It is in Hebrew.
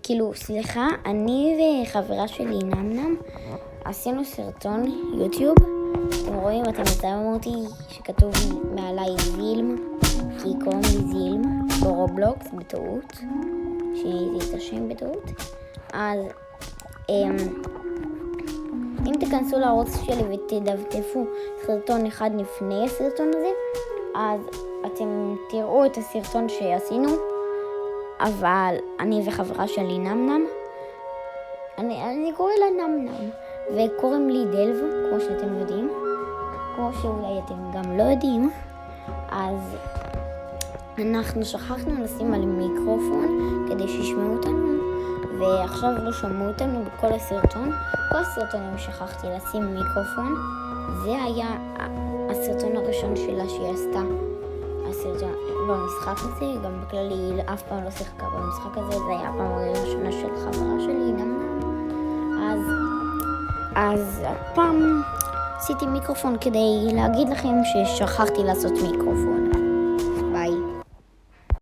כאילו, סליחה, אני וחברה שלי נמנם עשינו סרטון יוטיוב. אתם רואים, אתם מצלמים אותי שכתוב מעליי זילם, כי קוראים לי זילם ברובלוקס בטעות, שיניתי את השם בטעות. אז אם תכנסו לערוץ שלי ותדפדפו סרטון אחד לפני הסרטון הזה, אז אתם תראו את הסרטון שעשינו. אבל אני וחברה שלי נמנם, אני קורא לה נמנם, וקוראים לי דלב, כמו שאתם יודעים, כמו שאולי אתם גם לא יודעים. אז אנחנו שכחנו לשים על מיקרופון כדי שישמעו אותנו, ועכשיו לא שמעו אותנו בכל הסרטון. כל הסרטונים שכחתי לשים מיקרופון. זה היה הסרטון הראשון שלה שהיא עשתה. הסרטון במשחק הזה, גם בכללי היא אף פעם לא שיחקה במשחק הזה, זה היה הפעם הראשונה של חברה שלי, נמנם. אז הפעם עשיתי מיקרופון כדי להגיד לכם ששכחתי לעשות מיקרופון.